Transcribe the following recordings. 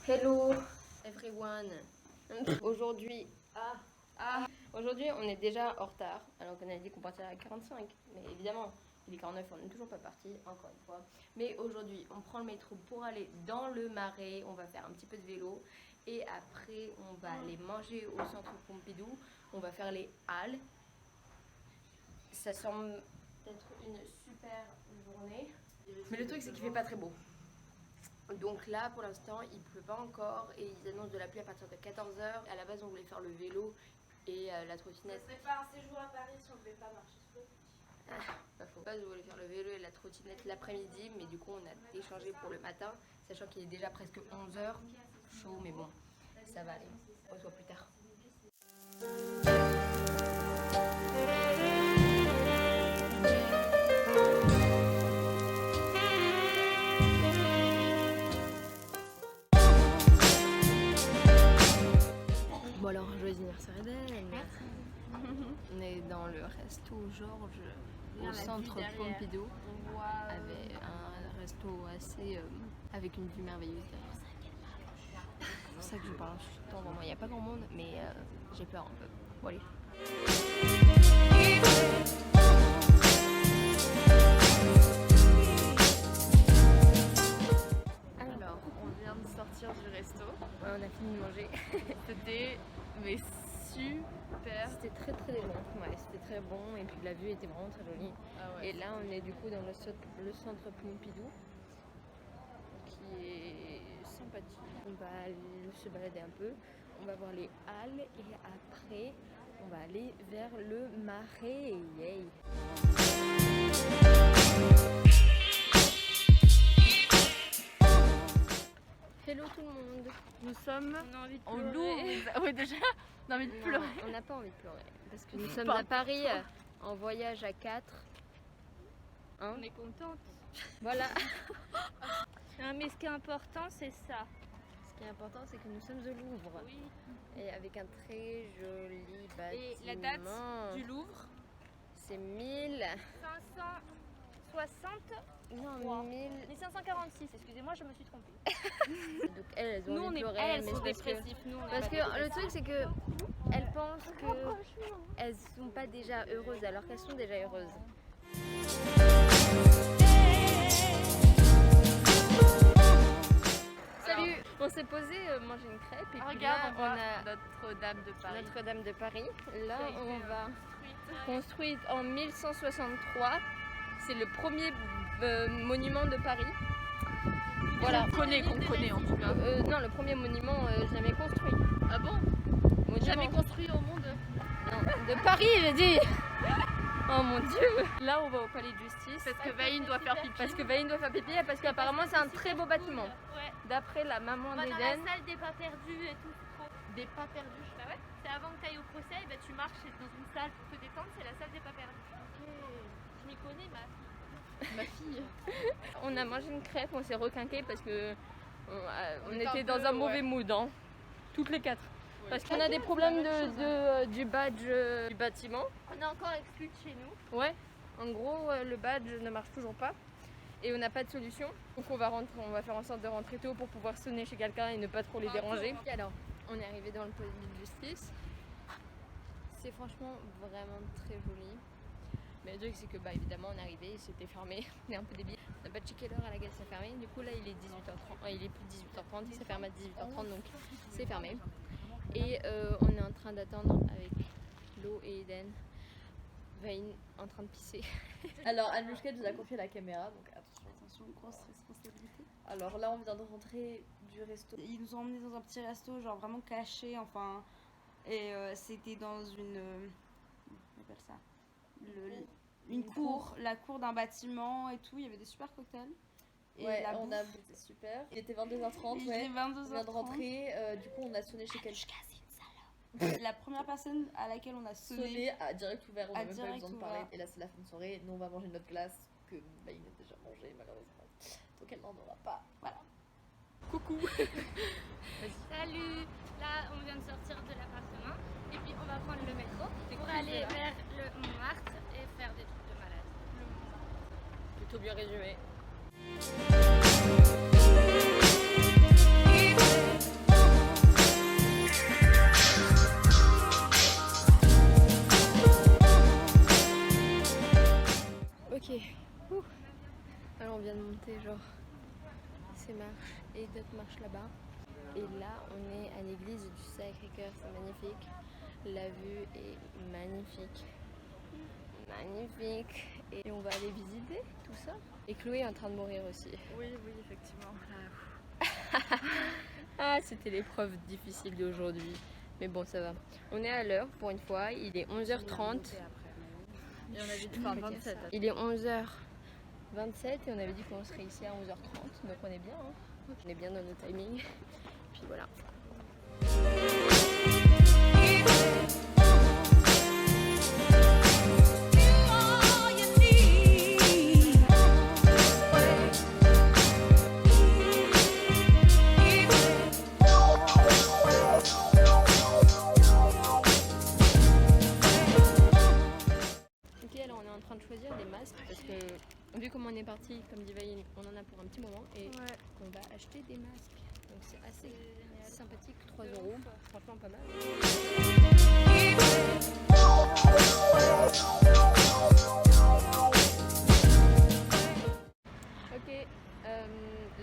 Hello everyone. Aujourd'hui, aujourd'hui on est déjà en retard alors qu'on a dit qu'on partirait à 45. Mais évidemment, il est 49, on n'est toujours pas parti, encore une fois. Mais aujourd'hui, on prend le métro pour aller dans le Marais, on va faire un petit peu de vélo. Et après, on va aller manger au centre Pompidou, on va faire les halles. Ça semble être une super journée. Mais le truc, c'est qu'il fait pas très beau. Donc là, pour l'instant, il pleut pas encore et ils annoncent de la pluie à partir de 14h. À la base, on voulait faire le vélo et la trottinette. Ce serait pas un séjour à Paris si on ne devait pas marcher. Pas faux. Je voulais faire le vélo et la trottinette l'après-midi, mais du coup, on a échangé pour le matin, sachant qu'il est déjà presque 11h. Chaud, mais bon, ça va aller. On se voit plus tard. Bon alors, joyeux anniversaire Eden. On est dans le resto Georges au centre Pompidou, avec un resto assez avec une vue merveilleuse derrière. C'est pour ça que je parle tout le temps vraiment. Il n'y a pas grand monde, mais j'ai peur un peu. Bon allez. Alors, on vient de sortir du resto. Ouais, on a fini de manger. C'était mais super. C'était très long. Ouais, c'était très bon et puis la vue était vraiment très jolie. Ah ouais. Et là, on est du coup dans le centre Pompidou, qui est sympathique. On va aller se balader un peu. On va voir les halles et après, on va aller vers le Marais. Yay. Hello tout le monde. Nous sommes en Louvre. Oui, déjà, on a envie de pleurer. On n'a pas envie de pleurer parce que nous sommes à Paris en voyage à 4. Hein? On est contente. Voilà. Non, mais ce qui est important, c'est ça. Ce qui est important, c'est que nous sommes au Louvre. Oui. Et avec un très joli bâtiment. Et la date du Louvre, c'est 1560. Non, 1546, excusez-moi, je me suis trompée. Donc elles ont Nous, on est, pleurer, elles mais sont c'est parce que, dépressifs. Nous, on est parce pas que dépressifs. le truc, c'est que elles pensent qu'elles sont pas déjà heureuses alors qu'elles sont déjà heureuses. Salut, on s'est posé manger une crêpe et puis Regarde, là, on a Notre-Dame de Paris. Notre-Dame de Paris. Là, Qui a été, on va construite en 1163. C'est le premier monument de Paris. Voilà. Qu'on connaît en tout cas. Non, le premier monument jamais construit. Ah bon? Monument. Jamais construit au monde? Non, de Paris, j'ai dit. Oh mon dieu. Là, on va au palais de justice. Parce que Vaïne doit faire pipi. Parce que Vaïne doit faire pipi et parce qu'apparemment c'est un très beau bâtiment. Ouais. D'après la maman On va dans d'Eden. la salle des pas perdus et tout. Des pas perdus. Bah ouais, c'est avant que tu ailles au procès, bah tu marches dans une salle pour te détendre, c'est la salle des pas perdus. Ok, je m'y connais ma fille. On a mangé une crêpe, on s'est requinqué parce que on était était un dans peu, un mauvais ouais. mood, hein. Toutes les quatre. Ouais. Parce qu'on a des problèmes du badge du bâtiment. On est encore exclus de chez nous. Ouais, en gros le badge ne marche toujours pas et on n'a pas de solution. Donc on va faire en sorte de rentrer tôt pour pouvoir sonner chez quelqu'un et ne pas trop les déranger. Et alors, on est arrivé dans le palais de justice. C'est franchement vraiment très joli. Mais le truc c'est que évidemment on est arrivé, c'était fermé, on est un peu débile. On n'a pas checké l'heure à laquelle c'est fermé. Du coup là il est 18h30, il est plus de 18h30, ça ferme à 18h30 donc c'est fermé. Et on est en train d'attendre avec Lo et Eden. Vaïne en train de pisser. Alors Anouchka nous a confié la caméra, donc attention, grosse responsabilité. Alors là on vient de rentrer du resto. Ils nous ont emmenés dans un petit resto, genre vraiment caché, enfin. Et c'était dans une. On appelle ça une cour, la cour d'un bâtiment et tout. Il y avait des super cocktails. Et Ouais, la on a c'était super. Il était 22h30, Il ouais. était On 22h30. vient de rentrer, du coup on a sonné chez quelqu'un. La première personne à laquelle on a sonné. Sonné à direct ouvert, on À n'a même pas eu direct besoin de parler. ouvert. Et là c'est la fin de soirée, nous on va manger notre glace que il a déjà mangé malheureusement. Donc elle n'en aura pas. Voilà. Coucou. Salut. Là, on vient de sortir de l'appartement et puis on va prendre le métro pour aller vers le Montmartre et faire des trucs de malade. Plutôt bien résumé. et d'autres marchent là-bas. Et là, on est à l'église du Sacré-Cœur, c'est magnifique. La vue est magnifique. Magnifique. Et on va aller visiter tout ça. Et Chloé est en train de mourir aussi. Oui, effectivement. Ah, c'était l'épreuve difficile d'aujourd'hui. Mais bon, ça va. On est à l'heure pour une fois. Il est 11h30. Et on avait dit 27. Il est 11h27 et on avait dit qu'on serait ici à 11h30. Donc on est bien. Hein. On est bien dans nos timings. Puis voilà. De choisir des masques parce que vu comment on est parti, comme dit Vaïn, on en a pour un petit moment et on va acheter des masques. Donc c'est assez sympathique, 3 €, franchement pas mal. Ok,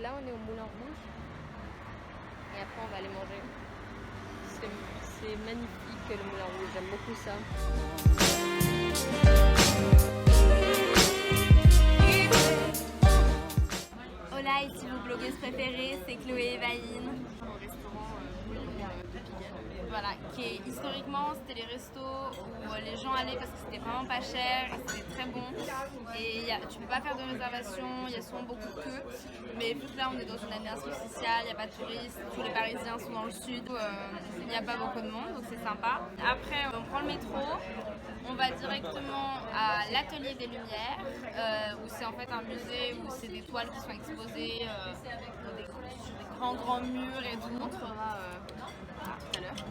là on est au Moulin Rouge et après on va aller manger. C'est magnifique le Moulin Rouge, j'aime beaucoup ça. Hola, ici vos blogueuses préférées, c'est Chloé et Vaïn. Au restaurant de Pigalle. Voilà, qui historiquement c'était les restos où les gens allaient parce que c'était vraiment pas cher et c'était très bon. Et tu peux pas faire de réservation, il y a souvent beaucoup de queues. Mais vu que là on est dans une année spéciale, il n'y a pas de touristes, tous les Parisiens sont dans le sud, il n'y a pas beaucoup de monde, donc c'est sympa. Après on prend le métro, on va directement à l'Atelier des Lumières, où c'est en fait un musée où c'est des toiles qui sont exposées, des grands murs et tout. On montrera tout à l'heure.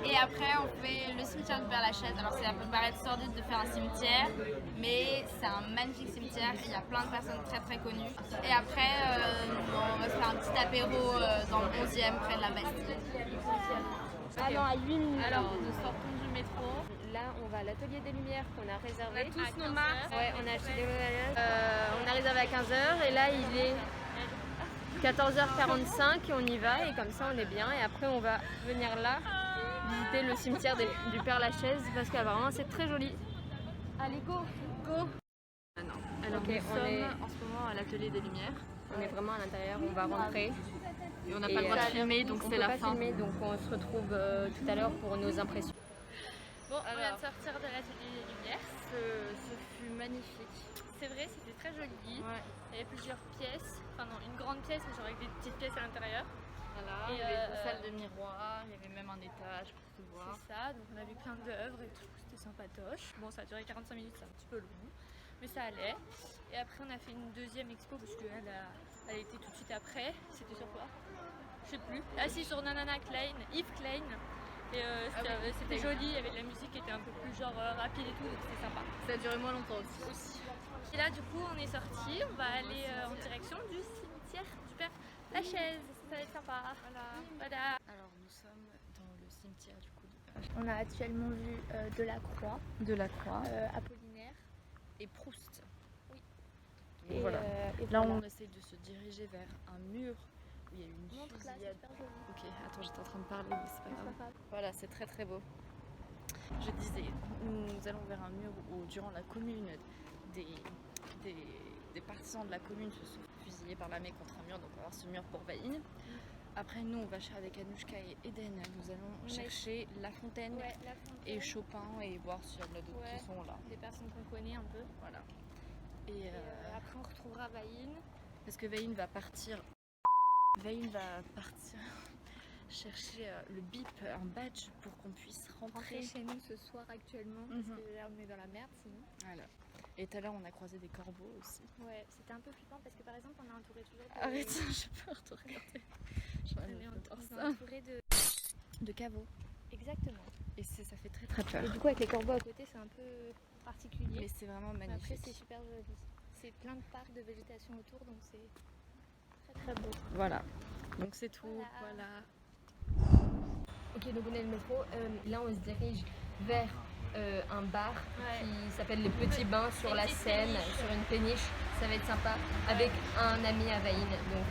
Et après on fait le cimetière du Père-Lachaise. Alors ça peut paraître sordide de faire un cimetière, mais c'est un magnifique cimetière et il y a plein de personnes très connues. Et après on va se faire un petit apéro dans le 11e près de la Bastille. Ah non, à 8 minutes. Alors nous sortons du métro. Là on va à l'Atelier des Lumières qu'on a réservé. On a tous nos masques. Ouais, on a acheté des voyages. On a réservé à 15h et là il est 14h45 et on y va et comme ça on est bien et après on va venir là visiter le cimetière du Père-Lachaise parce qu'apparemment c'est très joli. Allez go. Alors Ok, nous on sommes est- en ce moment à l'atelier des Lumières. On est vraiment à l'intérieur, on va rentrer. Et on n'a pas le droit de filmer, donc on c'est peut la pas fin. filmer, donc on se retrouve tout à l'heure pour nos impressions. Bon, on vient de sortir de l'atelier des Lumières. Ce fut magnifique. C'est vrai, c'était très joli. Ouais. Il y avait plusieurs pièces, enfin non, une grande pièce, mais genre avec des petites pièces à l'intérieur. Voilà, Et il y avait une salle de miroir, il y avait même un étage pour se voir. C'est ça, donc on a vu plein d'œuvres et tout, c'était sympatoche. Bon, ça a duré 45 minutes, c'est un petit peu long, mais ça allait. Et après, on a fait une deuxième expo parce qu'elle elle était tout de suite après. C'était sur quoi? Je sais plus. Ah si, sur Nanana Klein, Yves Klein. Et c'était joli, il y avait de la musique qui était un peu plus genre rapide et tout, donc c'était sympa. Ça a duré moins longtemps aussi. Et là, du coup, on est sorti, on va aller en direction du cimetière du Père-Lachaise. Ça va être sympa. Voilà. Alors nous sommes dans le cimetière du coup du Père-Lachaise. On a actuellement vu Delacroix, De la Croix Apollinaire. et Proust. Oui. Donc voilà. et Là voilà. on essaie de se diriger vers un mur où il y a eu une Montre-la, c'est fusillade. super joli. Ok, attends, j'étais en train de parler, mais c'est pas C'est grave. pas grave. Voilà, c'est très beau. Je disais, nous allons vers un mur où durant la commune, des partisans de la commune se sont fusillés par l'armée contre un mur, donc on va voir ce mur pour Vaïn. Après nous, on va avec Anouchka et Eden, nous allons Ouais. chercher La Fontaine Ouais, la fontaine. et Chopin et voir s'il y en a d'autres Ouais. qui sont là. Des personnes qu'on connaît un peu. Voilà. Et après, on retrouvera Vaïn. Parce que Vaïn va partir. Vaïn va partir chercher le bip, un badge pour qu'on puisse Rentrer rentrer. chez nous ce soir actuellement parce Mhm. que là on est dans la merde sinon. Voilà. Et tout à l'heure, on a croisé des corbeaux aussi. Ouais, c'était un peu flippant parce que par exemple on est entouré toujours de... Arrête, j'ai peur de regarder. J'en ai On est peur on est ça. entouré de... De caveaux. Exactement. Et ça fait très peur. Et du coup avec les corbeaux à côté c'est un peu particulier. Mais c'est vraiment Mais après magnifique. c'est super joli. C'est plein de parcs de végétation autour donc c'est très beau. Voilà. Donc c'est tout. Voilà. Ok, donc on est le métro. Là, on se dirige vers un bar qui s'appelle Les Petits Bains sur la Petite Seine, péniche. sur une péniche. Ça va être sympa avec un ami à Vaïn. Donc,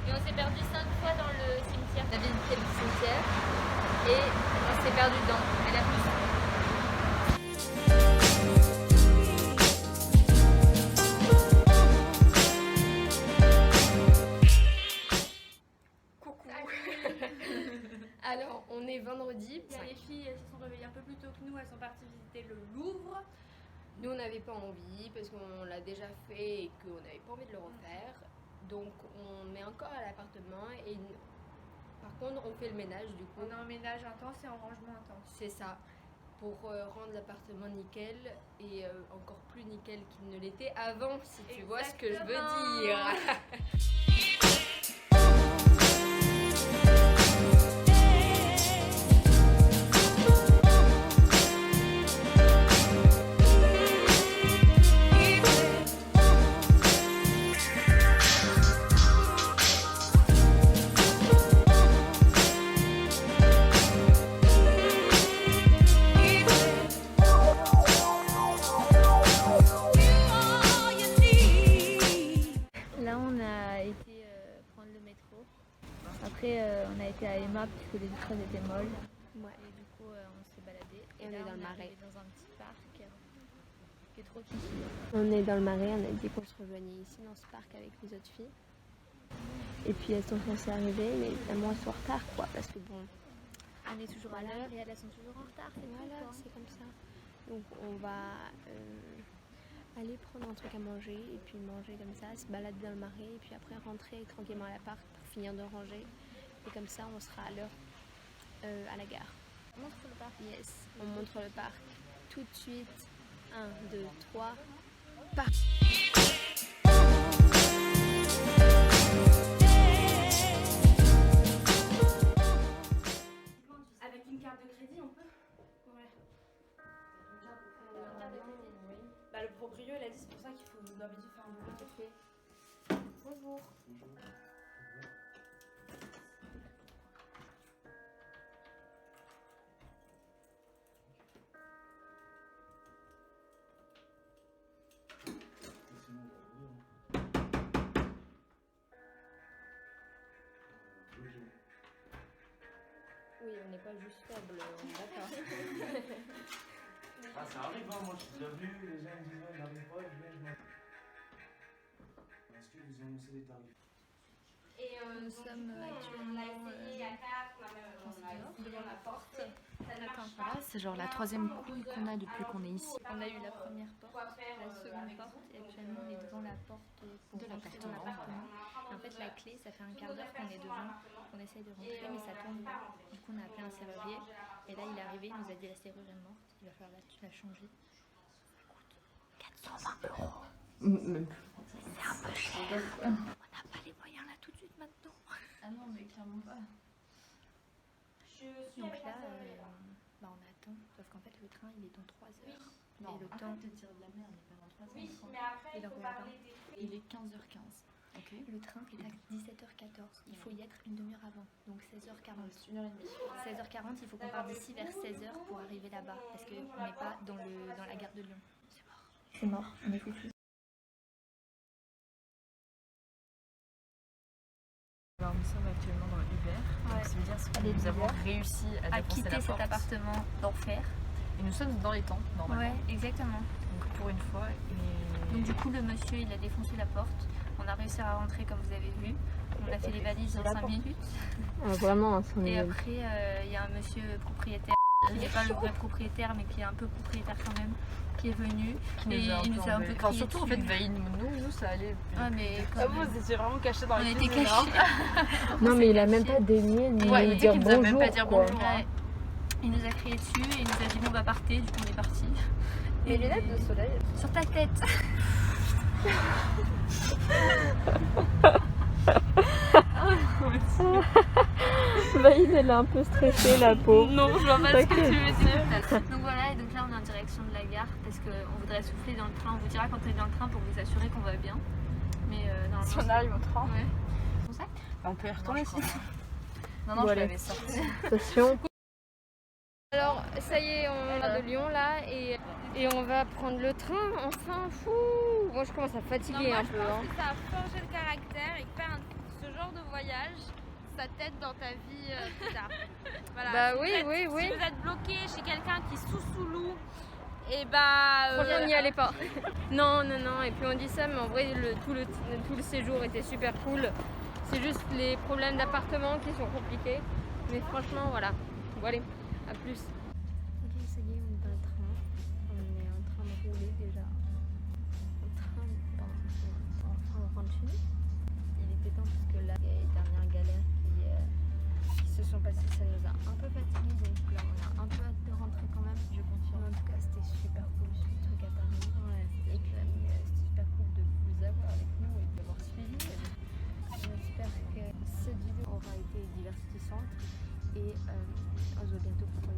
Et on s'est perdu 5 fois dans le cimetière. On a visité le cimetière et on s'est perdu dedans. Mais la plus. Alors, on est vendredi. Les filles elles se sont réveillées un peu plus tôt que nous, elles sont parties visiter le Louvre. Nous, on n'avait pas envie parce qu'on l'a déjà fait et qu'on n'avait pas envie de le refaire. Donc, on est encore à l'appartement et par contre, on fait le ménage du coup. On a un ménage intense et un rangement intense. C'est ça. Pour rendre l'appartement nickel et encore plus nickel qu'il ne l'était avant, si tu vois ce que je veux dire. Après, on a été à Emma puisque les vitres étaient molles. Ouais. Et du coup, on s'est baladé. Et on est dans le Marais. Dans un petit parc qui est trop kiki. On est dans le Marais, on a dit qu'on se rejoignait ici dans ce parc avec les autres filles. Et puis elles sont censées arriver, mais évidemment elles sont en retard quoi, parce que bon. On est toujours à l'heure et elles sont toujours en retard. Voilà, c'est comme ça. Donc on va aller prendre un truc à manger et puis manger comme ça, se balader dans le Marais et puis après rentrer tranquillement à l'appart pour finir de ranger. Et comme ça on sera à l'heure à la gare. On montre le parc. Yes, on montre le parc tout de suite. 1, 2, 3, parc. Avec une carte de crédit, on peut. Ouais. Une carte de crédit. Oui. Bah, le proprio, il a dit c'est pour ça qu'il faut d'habitude faire un double café. Bonjour. Oui, on n'est pas juste faible, on est d'accord. Ah, ça arrive, hein, moi je suis déjà vu, les gens me disent ouais, j'arrive pas, je viens, je m'en. Est-ce que vous annoncez les tarifs? Et nous sommes actuellement devant la porte. Voilà, c'est genre la troisième couille qu'on a depuis qu'on est ici. On a eu la première porte, la seconde porte et actuellement on est devant la porte pour De rentrer dans l'appartement. Et en fait la clé, ça fait un quart d'heure qu'on est devant, qu'on essaye de rentrer mais ça tourne pas. Du coup on a appelé un serrurier et là il est arrivé, il nous a dit la serrure est morte, il va falloir la changer. Ça coûte 420 €. C'est un peu cher. On n'a pas les moyens là tout de suite maintenant. Ah non, mais clairement pas. Donc là, on attend, sauf qu'en fait le train il est dans 3 heures. Non, et le arrête temps, de dire de la merde, il est pas dans 3 heures. il est dans combien de temps? Il est 15h15. Ok. Le train est à 17h14. Il faut y être une demi-heure avant, donc 16h40. C'est 1h30. 16h40, il faut qu'on parte d'ici vers 16h pour arriver là-bas, parce qu'on n'est pas dans la gare de Lyon. C'est mort. C'est mort, on est foutus. Alors nous sommes actuellement dans Uber. Ouais. Donc ça veut dire que Allez, nous avons Uber. réussi à À défoncer quitter la cet porte. appartement d'enfer. Et nous sommes dans les temps, normalement. Ouais, exactement. Donc pour une fois. Et... Donc du coup, le monsieur, il a défoncé la porte. On a réussi à rentrer comme vous avez vu. On a fait les valises en 5 minutes. Vraiment, Et après, il y a un monsieur propriétaire, qui n'est pas le vrai propriétaire, mais qui est un peu propriétaire quand même, qui est venu. qui Et il nous a un peu enfin, crié surtout en dessus. fait, Vaïd, nous ça allait. Ouais, mais Ah, quand même. vous étiez vraiment cachés dans On les était cuisines, hein. cachés. Non, mais il a même pas daigné ni Ouais, nous il dire dit qu'il nous a même bonjour. pas dit quoi. bonjour. Ouais. Il nous a crié dessus et il nous a dit bon bah partez, du coup on est parti. Les lunettes de soleil. Sur ta tête. Vaïd, elle est un peu stressée, la pauvre. Non, je vois pas ce que T'inquiète. tu veux dire. Donc voilà, et donc là on est en direction de la gare parce qu'on voudrait souffler dans le train. On vous dira quand on est dans le train pour vous assurer qu'on va bien. Mais normalement. Si on arrive au train. Ouais. Ton sac? On peut y retourner si. Non, non, Bon, je allez. l'avais sorti. Attention. Alors, ça y est, on est de Lyon là et on va prendre le train. Enfin, fou. Moi, je commence à fatiguer un peu. que ça a forgé le caractère et que faire ce genre genre de voyage, ça t'aide dans ta vie plus tard. Voilà, Bah si oui, vous êtes- oui, oui. Si vous êtes bloqué chez quelqu'un qui sous-loue, et bah. Franchement, n'y allez pas. Non, non, non. Et puis on dit ça, mais en vrai, tout le séjour était super cool. C'est juste les problèmes d'appartement qui sont compliqués. Mais franchement, voilà. Bon, allez, à plus. Ok, ça y est, on est dans le train. On est en train de rouler déjà. Enfin, on rentre chez nous. Il était temps parce que là, il y a les dernières galères qui se sont passées. Ça nous a un peu fatigués. Donc là, on a un peu hâte de rentrer quand même. Je confirme. En tout cas, c'était super cool ce truc à Paris. Ouais, et puis, c'était super cool de vous avoir avec nous et de l'avoir suivi. J'espère que cette vidéo aura été divertissante. Et on se voit bientôt pour